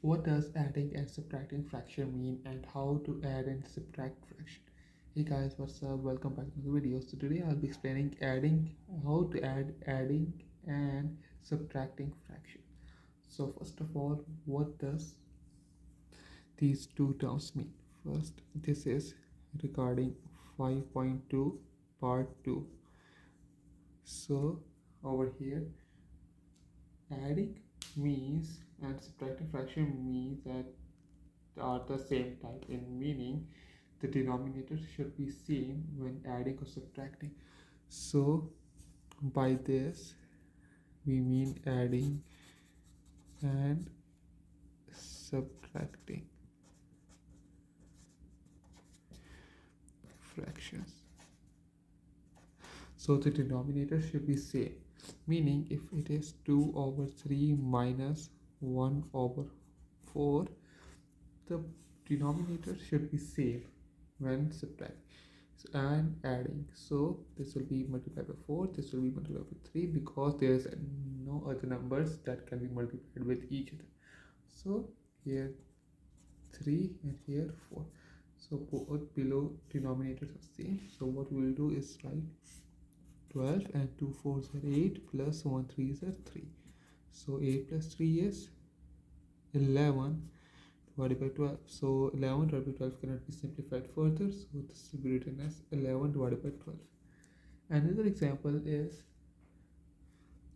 What does adding and subtracting fraction mean, and how to add and subtract fraction? Hey guys, what's up? Welcome back to the video. So today I'll be explaining how to adding and subtracting fraction. So first of all, what does these two terms mean? First, this is regarding 5.2 part 2. So over here, adding means and subtracting fraction means that are the same type, in meaning the denominator should be same when adding or subtracting. So by this we mean adding and subtracting fractions. So the denominator should be same, meaning if it is 2 over 3 minus 1 over 4, the denominator should be same when subtracting and adding. So this will be multiplied by 4, this will be multiplied by 3, because there is no other numbers that can be multiplied with each other. So here 3 and here 4. So both below denominators are same. So what we will do is write 12 and 2 4s are 8 plus 1 3s are 3. So 8 plus 3 is 11 divided by 12. So 11 divided by 12 cannot be simplified further, so this will be written as 11 divided by 12. Another example is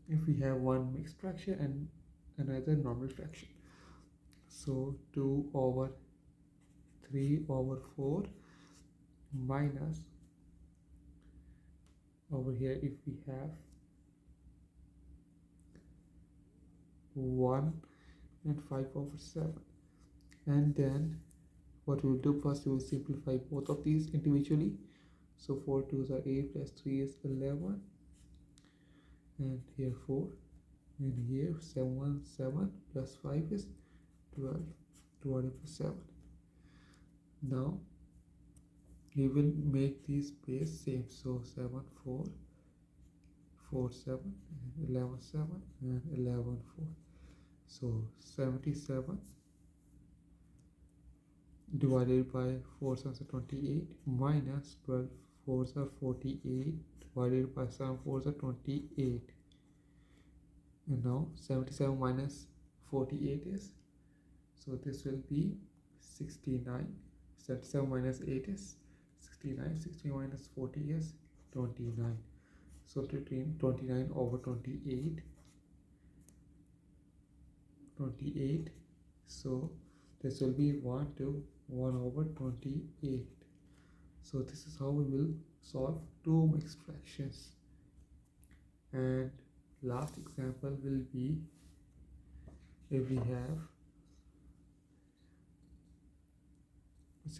if we have one mixed fraction and another normal fraction. So 2 over 3 over 4 minus, over here if we have 1 and 5 over 7, and then what we will do first, we will simplify both of these individually. So 4 2s are 8 plus 3 is 11, and here 4, and here 7 7 plus 5 is 12 divided by 7. Now we will make these base same, so 7 4 4 7 11 7 and 11 4. So 77 divided by 4 7 are 28 minus 12 4s are 48 divided by 7 4s are 28. And now 77 minus 48 is, so this will be 69. 77 minus 8 is 69. 60 minus 40 is 29. So between 29 over 28, so this will be 1 to 1 over 28. So this is how we will solve two mixed fractions. And last example will be if we have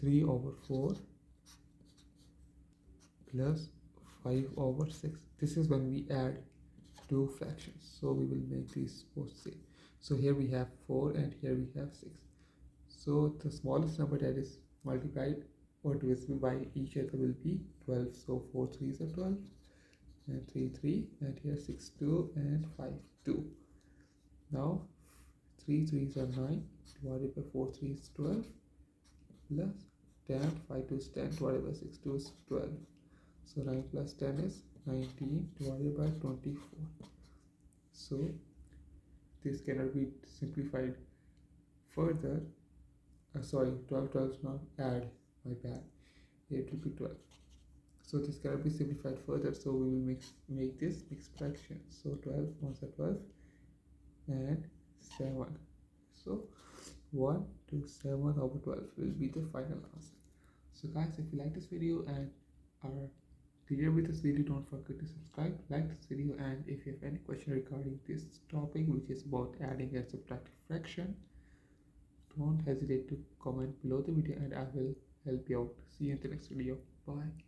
3 over 4 plus 5 over 6. This is when we add two fractions, so we will make these both same. So here we have 4 and here we have 6. So the smallest number that is multiplied or divisible by each other will be 12. So 4 3s are 12 and 3 3, and here 6 2 and 5 2. Now 3 3s are 9 divided by 4 3 is 12 plus 10 5 2 is 10 divided by 6 2 is 12. So 9 plus 10 is 19 divided by 24. So this cannot be simplified further. 12 12 not add, my bad, it will be 12. So this cannot be simplified further, so we will make this mixed fraction. So 12 1s are 12 and 7. So 1 to 7 over 12 will be the final answer. So guys, if you like this video and are clear with this video, don't forget to subscribe, like this video, and if you have any question regarding this topic, which is about adding and subtracting fraction, don't hesitate to comment below the video and I will help you out. See you in the next video. Bye.